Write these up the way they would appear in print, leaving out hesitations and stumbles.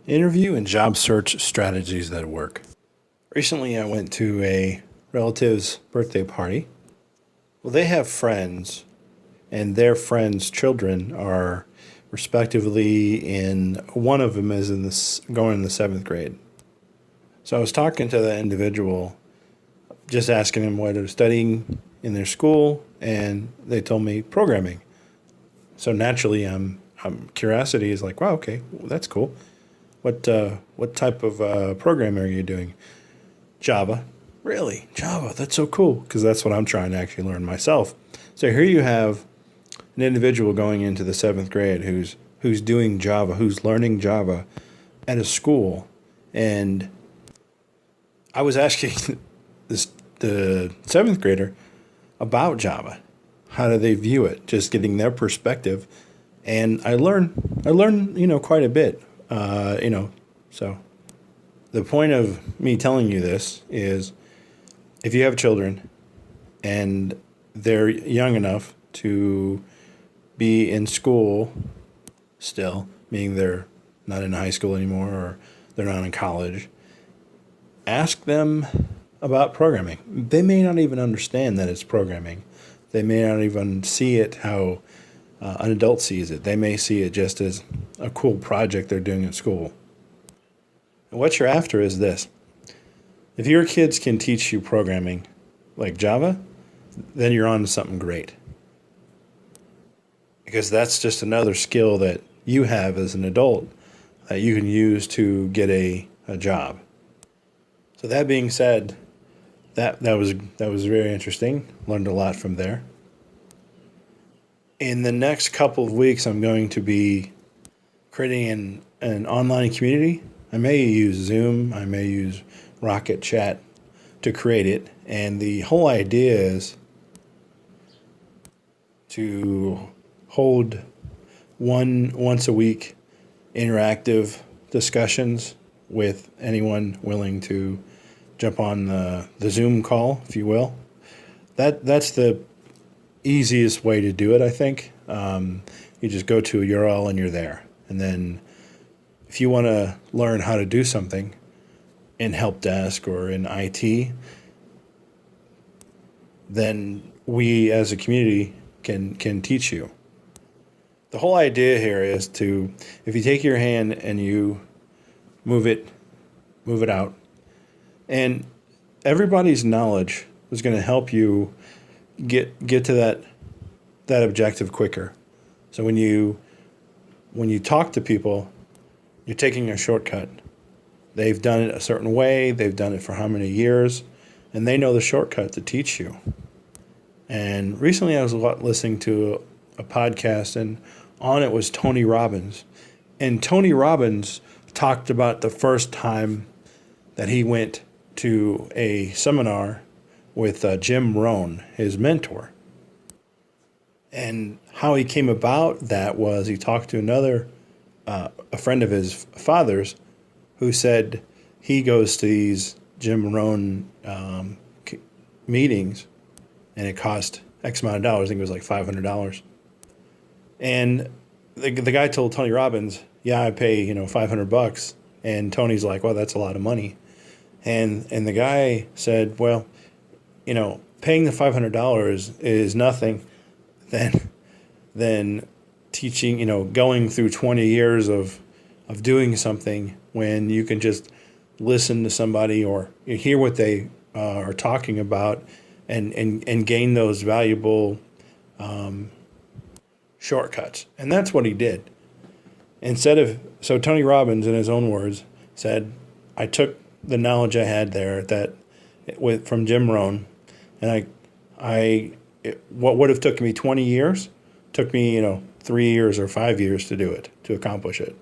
Interview and job search strategies that work. Recently, I went to a relative's birthday party. Well, they have friends, and their friends' children are respectively in one of them is in this going in the seventh grade. So I was talking to the individual, just asking them what they're studying in their school, and they told me programming. So naturally, I'm curiosity is like, wow, okay, well, that's cool. What type of programming are you doing? Java. Really? Java. That's so cool because that's what I'm trying to actually learn myself. So here you have an individual going into the seventh grade who's doing Java, who's learning Java at a school, and I was asking the seventh grader about Java. How do they view it? Just getting their perspective, and I learn quite a bit. So the point of me telling you this is if you have children and they're young enough to be in school still, meaning they're not in high school anymore or they're not in college, ask them about programming. They may not even understand that it's programming. They may not even see it how an adult sees it. They may see it just as a cool project they're doing at school. And what you're after is this. If your kids can teach you programming like Java, then you're on to something great. Because that's just another skill that you have as an adult that you can use to get a job. So that being said, that was very interesting. Learned a lot from there. In the next couple of weeks, I'm going to be creating an online community. I may use Zoom, I may use Rocket Chat to create it. And the whole idea is to hold once a week interactive discussions with anyone willing to jump on the Zoom call, if you will. That's the easiest way to do it, I think. You just go to a URL and you're there. And then if you want to learn how to do something in help desk or in IT, then we as a community can teach you. The whole idea here is to, if you take your hand and you move it out, and everybody's knowledge is going to help you get to that objective quicker. So when you talk to people, you're taking a shortcut. They've done it a certain way, they've done it for how many years, and they know the shortcut to teach you. And recently I was listening to a podcast, and on it was Tony Robbins. And Tony Robbins talked about the first time that he went to a seminar with Jim Rohn, his mentor. And how he came about that was he talked to a friend of his father's who said he goes to these Jim Rohn meetings and it cost X amount of dollars. I think it was like $500. And the guy told Tony Robbins, yeah, I pay, $500. And Tony's like, well, that's a lot of money. And the guy said, well, paying the $500 is nothing than teaching, going through 20 years of doing something when you can just listen to somebody or hear what they are talking about and gain those valuable shortcuts. And that's what he did. So Tony Robbins, in his own words, said, I took the knowledge I had there from Jim Rohn, and what would have taken me 20 years took me 3 years or 5 years to do it, to accomplish it.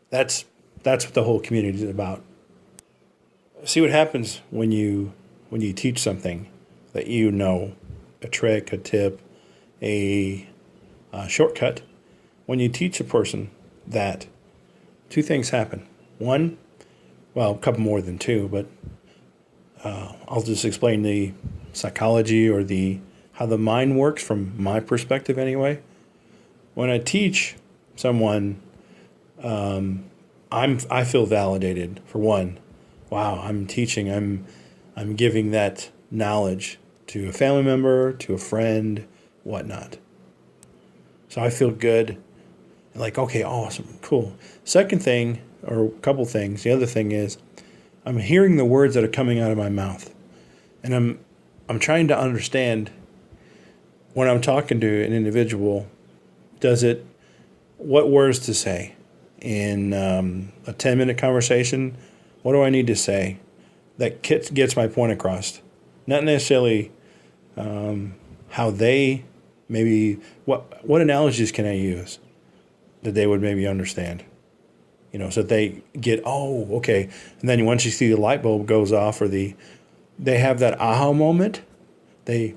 That's what the whole community is about. See what happens when you teach something that a trick, a tip, a shortcut. When you teach a person that, two things happen. One, well, a couple more than two, but I'll just explain the psychology or how the mind works from my perspective anyway. When I teach someone I feel validated for one. Wow, I'm teaching. I'm giving that knowledge to a family member, to a friend, whatnot. So I feel good. Like, okay, awesome, cool. Second thing, or a couple things. The other thing is, I'm hearing the words that are coming out of my mouth, and I'm trying to understand when I'm talking to an individual. What words to say in a 10-minute conversation? What do I need to say that gets my point across? Not necessarily how they maybe what analogies can I use that they would maybe understand, so that they get, oh, okay. And then once you see the light bulb goes off, or they have that aha moment, they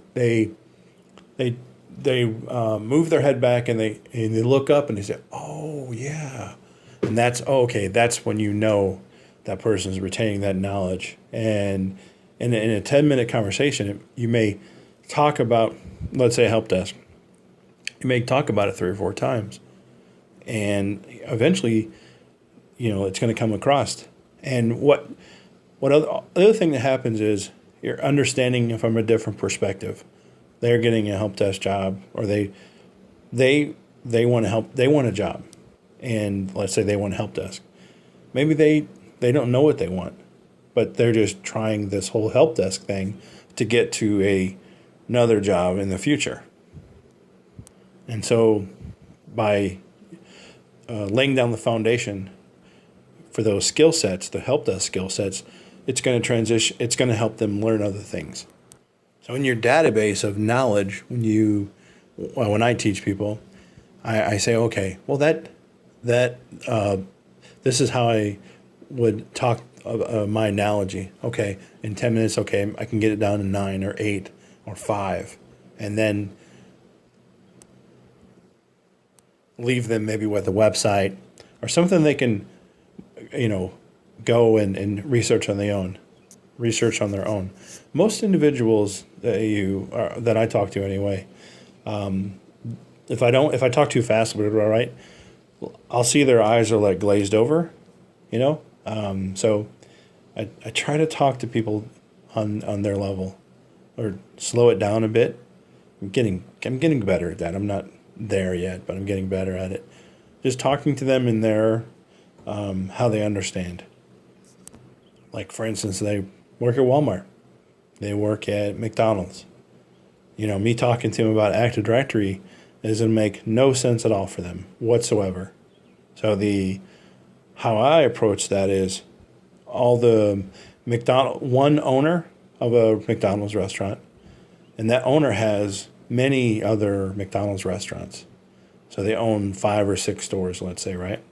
move their head back, and they look up, and they say, oh yeah. And that's, oh, okay, that's when that person's retaining that knowledge. And in a 10-minute conversation, you may talk about, let's say, a help desk. You may talk about it 3 or 4 times, and eventually, it's going to come across. And the other thing that happens is you're understanding from a different perspective. They're getting a help desk job, or they want to help. They want a job, and let's say they want a help desk. Maybe they don't know what they want, but they're just trying this whole help desk thing to get to another job in the future. And so by laying down the foundation for those skill sets, the help desk skill sets, it's going to transition. It's going to help them learn other things. So in your database of knowledge, when I teach people, I say, okay, well this is how I would talk my analogy. Okay, in 10 minutes, okay, I can get it down to 9 or 8 or 5, and then leave them maybe with a website or something they can, go and research on their own. Most individuals that I talk to anyway, if I talk too fast, right, I'll see their eyes are like glazed over, So I try to talk to people on their level, or slow it down a bit. I'm getting better at that. I'm not there yet, but I'm getting better at it. Just talking to them in their how they understand. Like, for instance, they work at Walmart. They work at McDonald's. Me talking to them about Active Directory doesn't make no sense at all for them whatsoever. So how I approach that is, all the one owner of a McDonald's restaurant, and that owner has many other McDonald's restaurants. So they own 5 or 6 stores, let's say, right?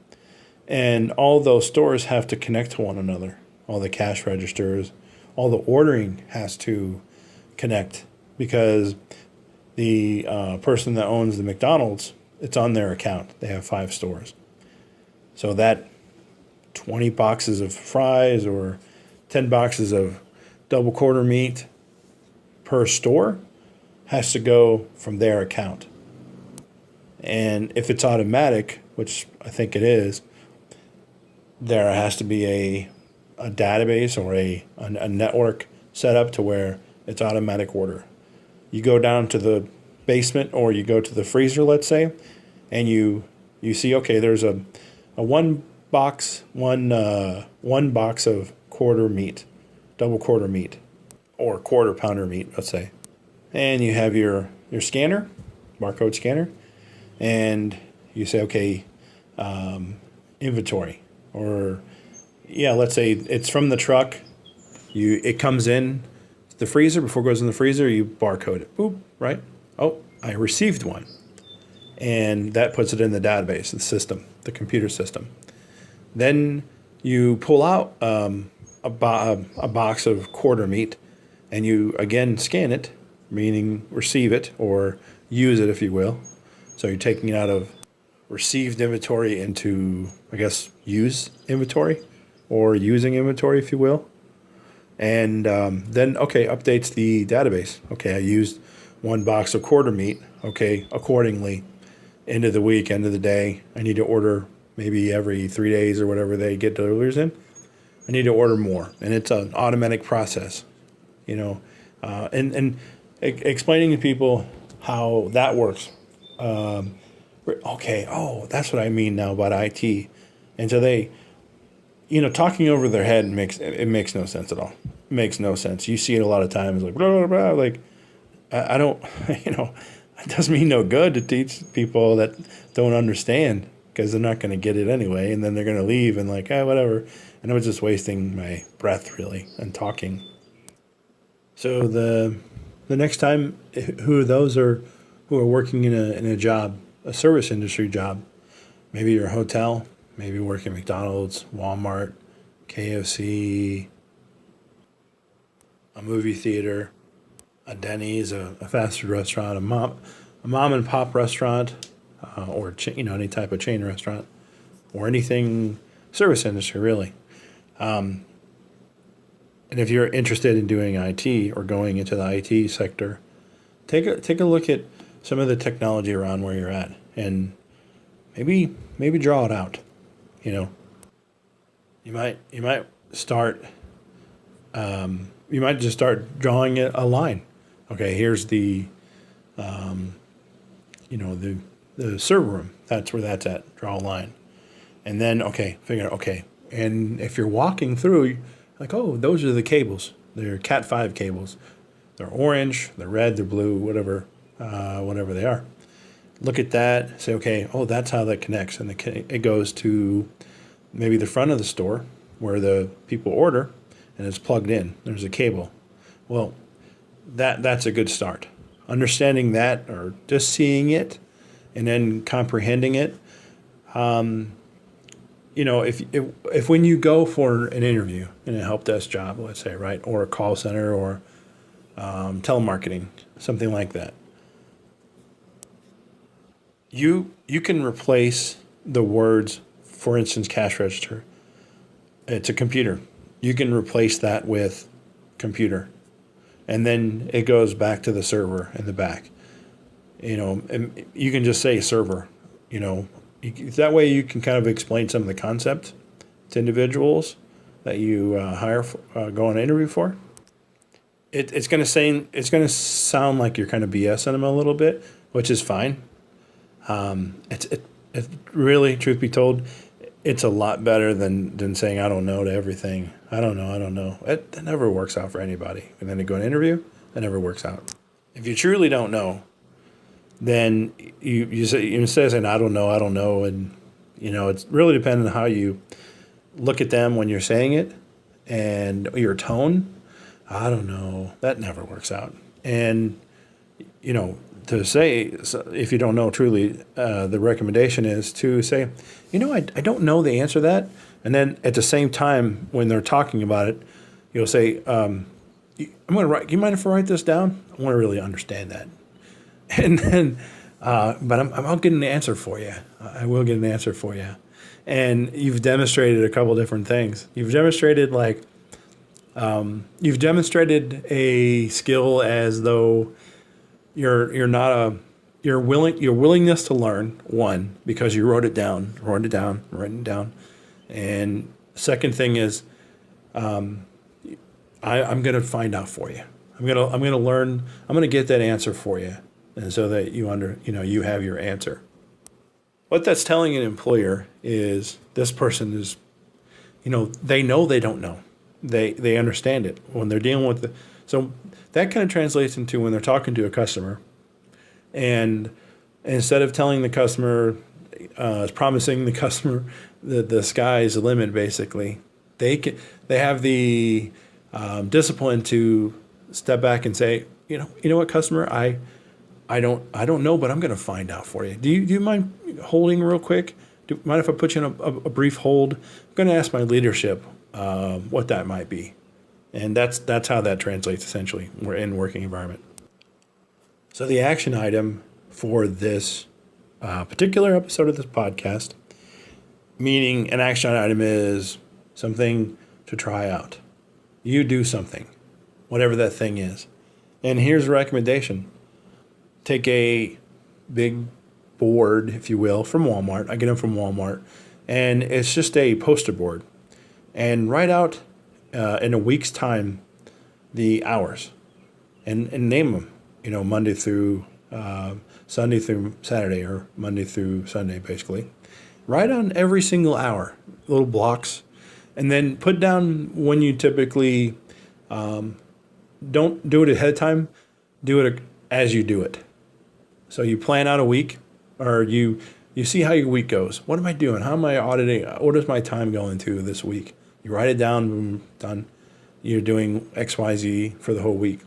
And all those stores have to connect to one another. All the cash registers, all the ordering has to connect, because the person that owns the McDonald's, it's on their account. They have 5 stores. So that 20 boxes of fries or 10 boxes of double quarter meat per store has to go from their account. And if it's automatic, which I think it is, there has to be a database or a network set up to where it's automatic order. You go down to the basement, or you go to the freezer, let's say, and you see, okay, there's a one box of quarter meat, double quarter meat, or quarter pounder meat, let's say. And you have your scanner, barcode scanner, and you say, okay, inventory, or let's say it's from the truck. It comes in the freezer. Before it goes in the freezer, you barcode it. Boop, right? Oh, I received one. And that puts it in the database, the system, the computer system. Then you pull out a box of quarter meat, and you again scan it, meaning receive it or use it, if you will. So you're taking it out of received inventory into, I guess, use inventory, or using inventory, if you will. And then, okay, updates the database. Okay, I used 1 box of quarter meat. Okay, accordingly, end of the week, end of the day, I need to order maybe every 3 days or whatever they get deliveries in. I need to order more, and it's an automatic process, you know, explaining to people how that works. Okay, oh, that's what I mean now about IT, and so they, talking over their head makes no sense at all. It makes no sense. You see it a lot of times, like blah blah blah. Like I don't, it doesn't mean no good to teach people that don't understand, because they're not going to get it anyway, and then they're going to leave and like, whatever. And I was just wasting my breath, really, and talking. So the next time, who are working in a job, a service industry job, maybe your hotel, maybe working at McDonald's, Walmart, KFC, a movie theater, a Denny's, a fast food restaurant, a mom and pop restaurant, or any type of chain restaurant, or anything service industry, really. And if you're interested in doing IT or going into the IT sector, take a look at some of the technology around where you're at, and maybe draw it out. You might start. You might just start drawing a line. Okay, here's the server room. That's where that's at. Draw a line, and then figure out And if you're walking through, like, oh, those are the cables. They're Cat 5 cables. They're orange, they're red, they're blue, whatever they are. Look at that. Say, okay, oh, that's how that connects, and it goes to maybe the front of the store where the people order, and it's plugged in. There's a cable. Well, that's a good start. Understanding that, or just seeing it, and then comprehending it. If when you go for an interview in a help desk job, let's say, right, or a call center, or telemarketing, something like that, you can replace the words, for instance, cash register. It's a computer. You can replace that with computer, and then it goes back to the server in the back. And you can just say server. That way you can kind of explain some of the concepts to individuals that you go on an interview for. It's going to sound like you're kind of BSing them a little bit, which is fine. It's really, truth be told, it's a lot better than saying I don't know to everything. I don't know. That never works out for anybody. And then they go to an interview, that never works out. If you truly don't know, then you say, instead of saying I don't know, and it's really dependent on how you look at them when you're saying it, and your tone. I don't know. That never works out. And to say, if you don't know truly, the recommendation is to say, I don't know the answer to that. And then at the same time, when they're talking about it, you'll say, I'm going to write. You mind if I write this down? I want to really understand that. And then, but I'll get an answer for you. I will get an answer for you. And you've demonstrated a couple different things. You've demonstrated a skill as though your willingness to learn, one, because you wrote it down. And second thing is, I'm going to find out for you. I'm going to learn. I'm going to get that answer for you, and so that you have your answer. What that's telling an employer is this person is, they know they don't know. They understand it when they're dealing with so that kind of translates into when they're talking to a customer, and instead of telling the customer, promising the customer the sky's the limit, basically, they have the discipline to step back and say, you know what, customer, I don't know, but I'm going to find out for you. Do you mind holding real quick? Do you mind if I put you in a brief hold? I'm going to ask my leadership what that might be. And that's how that translates, essentially. We're in working environment. So the action item for this particular episode of this podcast, meaning an action item, is something to try out. You do something, whatever that thing is. And here's a recommendation. Take a big board, if you will, from Walmart. I get them from Walmart. and it's just a poster board, and write out in a week's time the hours, and name them. Monday through Sunday through Saturday, or Monday through Sunday, basically. Write on every single hour, little blocks, and then put down when you typically don't do it ahead of time. Do it as you do it. So you plan out a week, or you see how your week goes. What am I doing? How am I auditing? What is my time going to this week? You write it down, boom, done. You're doing X, Y, Z for the whole week.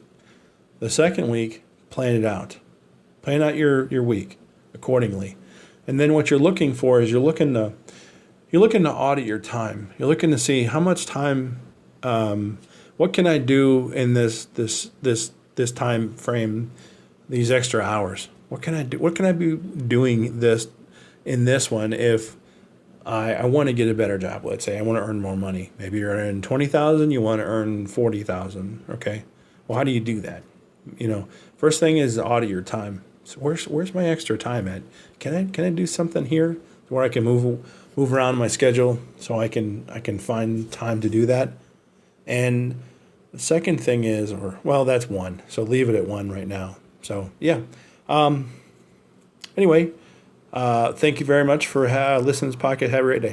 The second week, plan it out. Plan out your week accordingly. And then what you're looking for is you're looking to audit your time. You're looking to see how much time, what can I do in this time frame, these extra hours. What can I do? What can I be doing in this one if I want to get a better job? Let's say I want to earn more money. Maybe you're earning 20,000, you want to earn 40,000. Okay. Well, how do you do that? First thing is audit your time. So where's my extra time at? Can I do something here where I can move around my schedule so I can find time to do that? And the second thing is, that's one. So leave it at one right now. So yeah. Anyway, thank you very much for listening to this podcast. Have a great day.